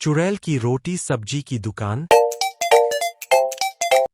चुड़ैल की रोटी सब्जी की दुकान।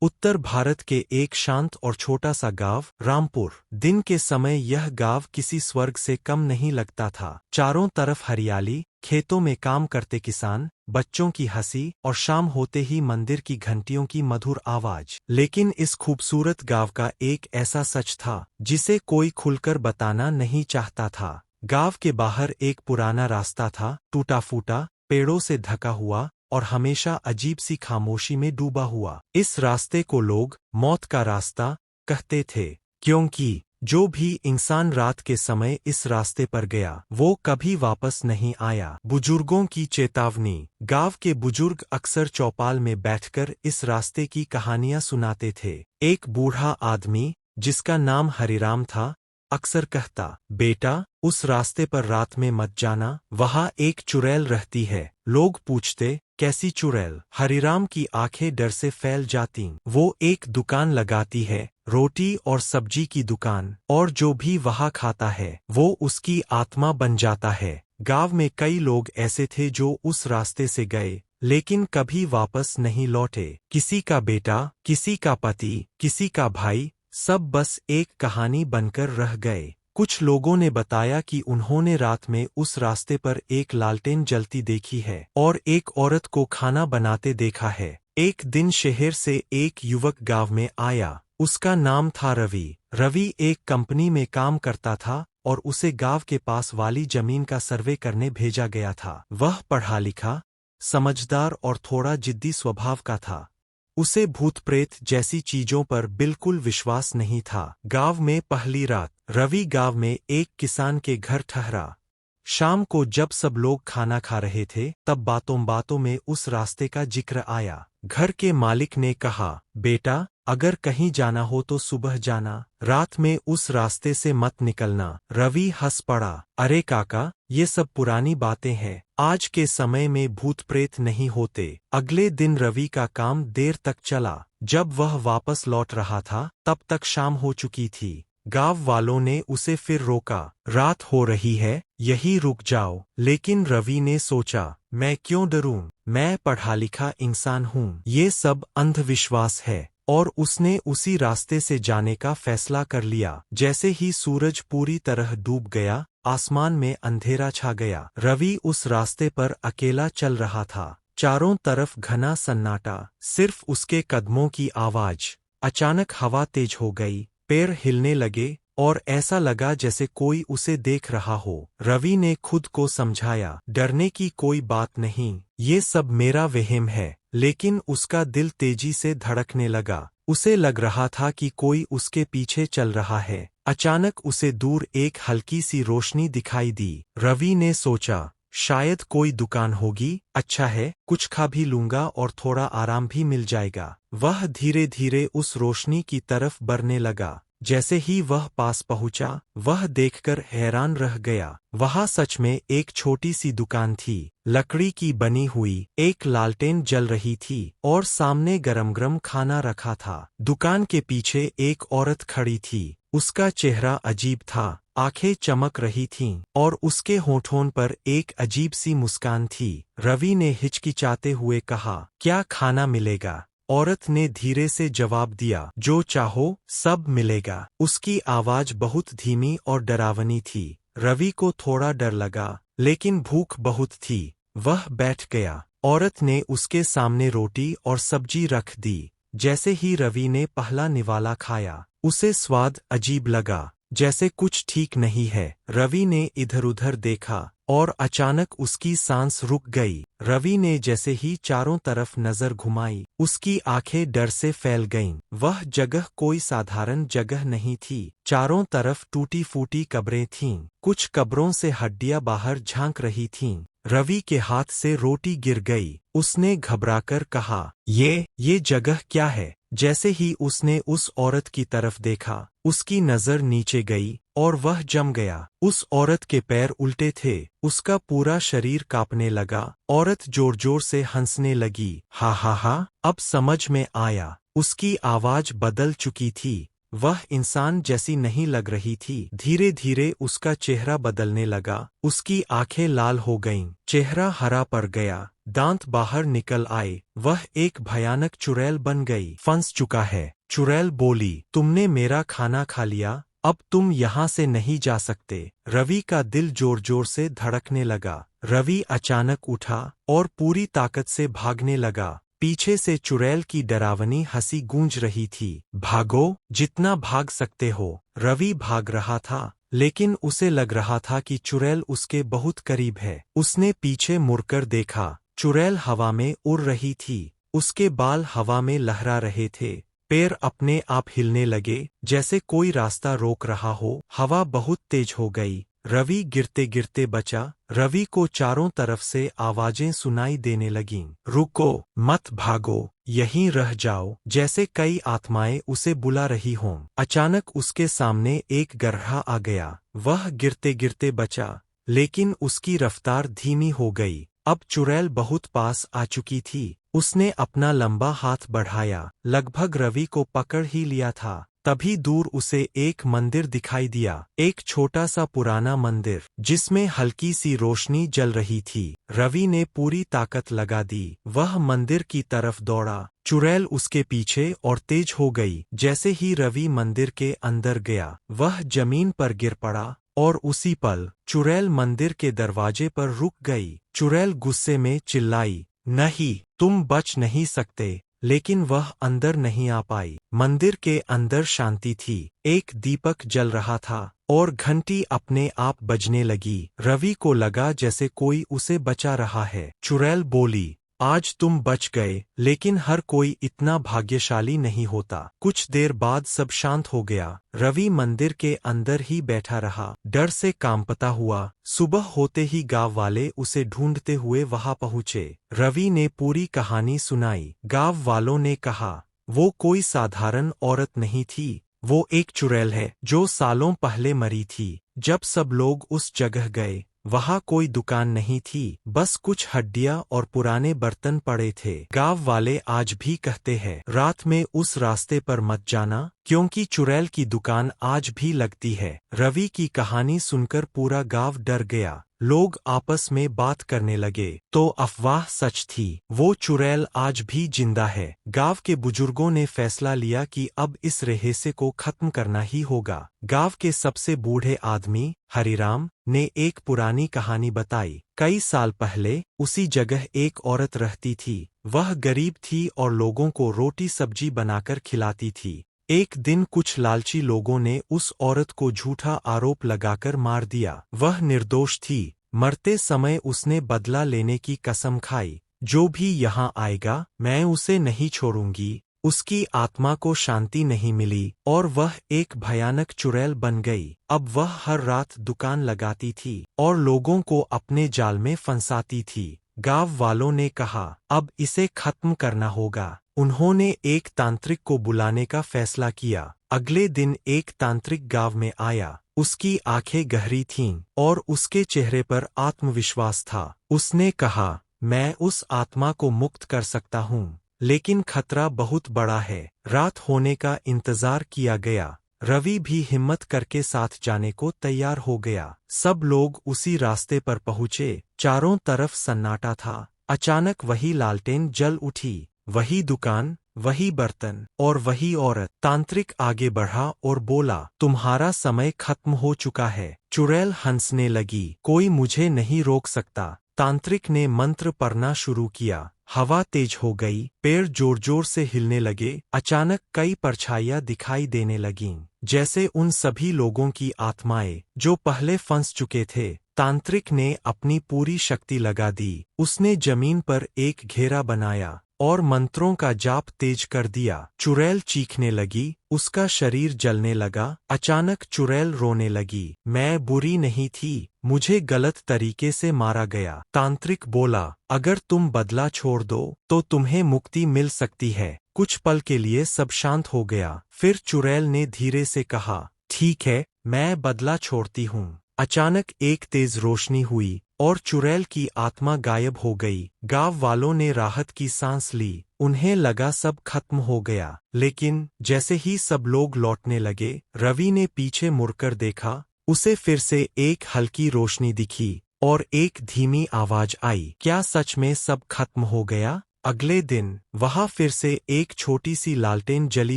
उत्तर भारत के एक शांत और छोटा सा गांव रामपुर। दिन के समय यह गांव किसी स्वर्ग से कम नहीं लगता था। चारों तरफ हरियाली, खेतों में काम करते किसान, बच्चों की हंसी और शाम होते ही मंदिर की घंटियों की मधुर आवाज। लेकिन इस खूबसूरत गांव का एक ऐसा सच था जिसे कोई खुलकर बताना नहीं चाहता था। गांव के बाहर एक पुराना रास्ता था, टूटा फूटा, पेड़ों से ढका हुआ और हमेशा अजीब सी खामोशी में डूबा हुआ। इस रास्ते को लोग मौत का रास्ता कहते थे, क्योंकि जो भी इंसान रात के समय इस रास्ते पर गया वो कभी वापस नहीं आया। बुजुर्गों की चेतावनी। गांव के बुजुर्ग अक्सर चौपाल में बैठकर इस रास्ते की कहानियां सुनाते थे। एक बूढ़ा आदमी जिसका नाम हरिराम था अक्सर कहता, बेटा उस रास्ते पर रात में मत जाना, वहाँ एक चुड़ैल रहती है। लोग पूछते, कैसी चुड़ैल? हरिराम की आंखें डर से फैल जातीं। वो एक दुकान लगाती है, रोटी और सब्जी की दुकान, और जो भी वहाँ खाता है वो उसकी आत्मा बन जाता है। गांव में कई लोग ऐसे थे जो उस रास्ते से गए लेकिन कभी वापस नहीं लौटे। किसी का बेटा, किसी का पति, किसी का भाई, सब बस एक कहानी बनकर रह गए। कुछ लोगों ने बताया कि उन्होंने रात में उस रास्ते पर एक लालटेन जलती देखी है और एक औरत को खाना बनाते देखा है। एक दिन शहर से एक युवक गांव में आया। उसका नाम था रवि। रवि एक कंपनी में काम करता था और उसे गांव के पास वाली जमीन का सर्वे करने भेजा गया था। वह पढ़ा लिखा, समझदार और थोड़ा जिद्दी स्वभाव का था। उसे भूत प्रेत जैसी चीजों पर बिल्कुल विश्वास नहीं था। गांव में पहली रात रवि गांव में एक किसान के घर ठहरा। शाम को जब सब लोग खाना खा रहे थे तब बातों बातों में उस रास्ते का जिक्र आया। घर के मालिक ने कहा, बेटा अगर कहीं जाना हो तो सुबह जाना, रात में उस रास्ते से मत निकलना। रवि हंस पड़ा, अरे काका ये सब पुरानी बातें हैं, आज के समय में भूत प्रेत नहीं होते। अगले दिन रवि का काम देर तक चला। जब वह वापस लौट रहा था तब तक शाम हो चुकी थी। गांव वालों ने उसे फिर रोका, रात हो रही है, यहीं रुक जाओ। लेकिन रवि ने सोचा, मैं क्यों डरूं, मैं पढ़ा लिखा इंसान हूँ, ये सब अंधविश्वास है। और उसने उसी रास्ते से जाने का फैसला कर लिया। जैसे ही सूरज पूरी तरह डूब गया, आसमान में अंधेरा छा गया। रवि उस रास्ते पर अकेला चल रहा था। चारों तरफ घना सन्नाटा, सिर्फ उसके कदमों की आवाज। अचानक हवा तेज हो गई, पैर हिलने लगे और ऐसा लगा जैसे कोई उसे देख रहा हो। रवि ने खुद को समझाया, डरने की कोई बात नहीं, ये सब मेरा वहम है। लेकिन उसका दिल तेजी से धड़कने लगा। उसे लग रहा था कि कोई उसके पीछे चल रहा है। अचानक उसे दूर एक हल्की सी रोशनी दिखाई दी। रवि ने सोचा, शायद कोई दुकान होगी, अच्छा है कुछ खा भी लूंगा और थोड़ा आराम भी मिल जाएगा। वह धीरे धीरे उस रोशनी की तरफ बढ़ने लगा। जैसे ही वह पास पहुंचा, वह देखकर हैरान रह गया। वहां सच में एक छोटी सी दुकान थी, लकड़ी की बनी हुई। एक लालटेन जल रही थी और सामने गरम गरम खाना रखा था। दुकान के पीछे एक औरत खड़ी थी। उसका चेहरा अजीब था, आंखें चमक रही थीं और उसके होठों पर एक अजीब सी मुस्कान थी। रवि ने हिचकिचाते हुए कहा, क्या खाना मिलेगा? औरत ने धीरे से जवाब दिया, जो चाहो सब मिलेगा। उसकी आवाज बहुत धीमी और डरावनी थी। रवि को थोड़ा डर लगा, लेकिन भूख बहुत थी। वह बैठ गया। औरत ने उसके सामने रोटी और सब्जी रख दी। जैसे ही रवि ने पहला निवाला खाया, उसे स्वाद अजीब लगा, जैसे कुछ ठीक नहीं है। रवि ने इधर-उधर देखा और अचानक उसकी सांस रुक गई। रवि ने जैसे ही चारों तरफ नजर घुमाई, उसकी आंखें डर से फैल गईं। वह जगह कोई साधारण जगह नहीं थी। चारों तरफ टूटी फूटी कब्रें थीं। कुछ कब्रों से हड्डियां बाहर झांक रही थीं। रवि के हाथ से रोटी गिर गई। उसने घबराकर कहा, ये जगह क्या है? जैसे ही उसने उस औरत की तरफ देखा, उसकी नजर नीचे गई और वह जम गया। उस औरत के पैर उल्टे थे, उसका पूरा शरीर कांपने लगा। औरत जोर जोर से हंसने लगी, हा हा हा। अब समझ में आया, उसकी आवाज बदल चुकी थी। वह इंसान जैसी नहीं लग रही थी। धीरे धीरे उसका चेहरा बदलने लगा। उसकी आंखें लाल हो गईं, चेहरा हरा पड़ गया, दांत बाहर निकल आए। वह एक भयानक चुड़ैल बन गई। फंस चुका है। चुड़ैल बोली, तुमने मेरा खाना खा लिया, अब तुम यहाँ से नहीं जा सकते। रवि का दिल जोर जोर से धड़कने लगा। रवि अचानक उठा और पूरी ताकत से भागने लगा। पीछे से चुड़ैल की डरावनी हंसी गूंज रही थी। भागो, जितना भाग सकते हो। रवि भाग रहा था, लेकिन उसे लग रहा था कि चुड़ैल उसके बहुत करीब है। उसने पीछे मुड़कर देखा, चुड़ैल हवा में उड़ रही थी। उसके बाल हवा में लहरा रहे थे। पैर अपने आप हिलने लगे, जैसे कोई रास्ता रोक रहा हो। हवा बहुत तेज हो गई। रवि गिरते गिरते बचा। रवि को चारों तरफ से आवाजें सुनाई देने लगीं। रुको, मत भागो, यहीं रह जाओ, जैसे कई आत्माएं उसे बुला रही हों। अचानक उसके सामने एक गरहा आ गया। वह गिरते गिरते बचा, लेकिन उसकी रफ्तार धीमी हो गई। अब चुड़ैल बहुत पास आ चुकी थी। उसने अपना लंबा हाथ बढ़ाया, लगभग रवि को पकड़ ही लिया था। तभी दूर उसे एक मंदिर दिखाई दिया। एक छोटा सा पुराना मंदिर, जिसमें हल्की सी रोशनी जल रही थी। रवि ने पूरी ताकत लगा दी। वह मंदिर की तरफ दौड़ा। चुड़ैल उसके पीछे और तेज हो गई। जैसे ही रवि मंदिर के अंदर गया, वह जमीन पर गिर पड़ा और उसी पल चुड़ैल मंदिर के दरवाजे पर रुक गई। चुड़ैल गुस्से में चिल्लाई, नहीं, तुम बच नहीं सकते। लेकिन वह अंदर नहीं आ पाई। मंदिर के अंदर शांति थी। एक दीपक जल रहा था और घंटी अपने आप बजने लगी। रवि को लगा जैसे कोई उसे बचा रहा है। चुड़ैल बोली, आज तुम बच गए, लेकिन हर कोई इतना भाग्यशाली नहीं होता। कुछ देर बाद सब शांत हो गया। रवि मंदिर के अंदर ही बैठा रहा, डर से कांपता हुआ। सुबह होते ही गांव वाले उसे ढूंढते हुए वहां पहुंचे। रवि ने पूरी कहानी सुनाई। गांव वालों ने कहा, वो कोई साधारण औरत नहीं थी, वो एक चुड़ैल है जो सालों पहले मरी थी। जब सब लोग उस जगह गए, वहां कोई दुकान नहीं थी, बस कुछ हड्डियां और पुराने बर्तन पड़े थे। गांव वाले आज भी कहते हैं, रात में उस रास्ते पर मत जाना, क्योंकि चुड़ैल की दुकान आज भी लगती है। रवि की कहानी सुनकर पूरा गांव डर गया। लोग आपस में बात करने लगे, तो अफवाह सच थी, वो चुड़ैल आज भी जिंदा है। गांव के बुजुर्गों ने फैसला लिया कि अब इस रहस्य को खत्म करना ही होगा। गांव के सबसे बूढ़े आदमी, हरिराम, ने एक पुरानी कहानी बताई। कई साल पहले उसी जगह एक औरत रहती थी। वह गरीब थी और लोगों को रोटी सब्जी बनाकर खिलाती थी। एक दिन कुछ लालची लोगों ने उस औरत को झूठा आरोप लगाकर मार दिया। वह निर्दोष थी। मरते समय उसने बदला लेने की कसम खाई, जो भी यहाँ आएगा, मैं उसे नहीं छोड़ूंगी। उसकी आत्मा को शांति नहीं मिली और वह एक भयानक चुड़ैल बन गई। अब वह हर रात दुकान लगाती थी और लोगों को अपने जाल में फंसाती थी। गांव वालों ने कहा, अब इसे खत्म करना होगा। उन्होंने एक तांत्रिक को बुलाने का फैसला किया। अगले दिन एक तांत्रिक गांव में आया। उसकी आंखें गहरी थीं और उसके चेहरे पर आत्मविश्वास था। उसने कहा, मैं उस आत्मा को मुक्त कर सकता हूँ, लेकिन खतरा बहुत बड़ा है। रात होने का इंतजार किया गया। रवि भी हिम्मत करके साथ जाने को तैयार हो गया। सब लोग उसी रास्ते पर पहुँचे। चारों तरफ सन्नाटा था। अचानक वही लालटेन जल उठी। वही दुकान, वही बर्तन और वही औरत। तांत्रिक आगे बढ़ा और बोला, तुम्हारा समय खत्म हो चुका है। चुड़ैल हंसने लगी, कोई मुझे नहीं रोक सकता। तांत्रिक ने मंत्र पढ़ना शुरू किया। हवा तेज हो गई, पेड़ जोर जोर से हिलने लगे। अचानक कई परछाइयां दिखाई देने लगीं, जैसे उन सभी लोगों की आत्माएं जो पहले फंस चुके थे। तांत्रिक ने अपनी पूरी शक्ति लगा दी। उसने जमीन पर एक घेरा बनाया और मंत्रों का जाप तेज कर दिया। चुड़ैल चीखने लगी, उसका शरीर जलने लगा। अचानक चुड़ैल रोने लगी, मैं बुरी नहीं थी, मुझे गलत तरीके से मारा गया। तांत्रिक बोला, अगर तुम बदला छोड़ दो तो तुम्हें मुक्ति मिल सकती है। कुछ पल के लिए सब शांत हो गया। फिर चुड़ैल ने धीरे से कहा, ठीक है, मैं बदला छोड़ती हूँ। अचानक एक तेज रोशनी हुई और चुड़ैल की आत्मा गायब हो गई। गांव वालों ने राहत की सांस ली। उन्हें लगा सब खत्म हो गया। लेकिन जैसे ही सब लोग लौटने लगे, रवि ने पीछे मुड़कर देखा। उसे फिर से एक हल्की रोशनी दिखी। और एक धीमी आवाज आई, क्या सच में सब खत्म हो गया? अगले दिन वहां फिर से एक छोटी सी लालटेन जली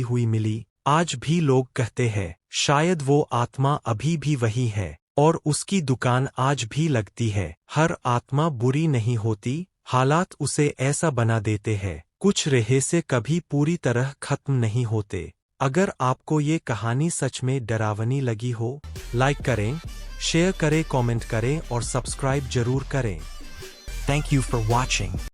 हुई मिली। आज भी लोग कहते हैं शायद वो आत्मा अभी भी वही है और उसकी दुकान आज भी लगती है। हर आत्मा बुरी नहीं होती, हालात उसे ऐसा बना देते हैं। कुछ रहस्य कभी पूरी तरह खत्म नहीं होते। अगर आपको ये कहानी सच में डरावनी लगी हो, लाइक करें, शेयर करें, कमेंट करें और सब्सक्राइब जरूर करें। Thank you for watching.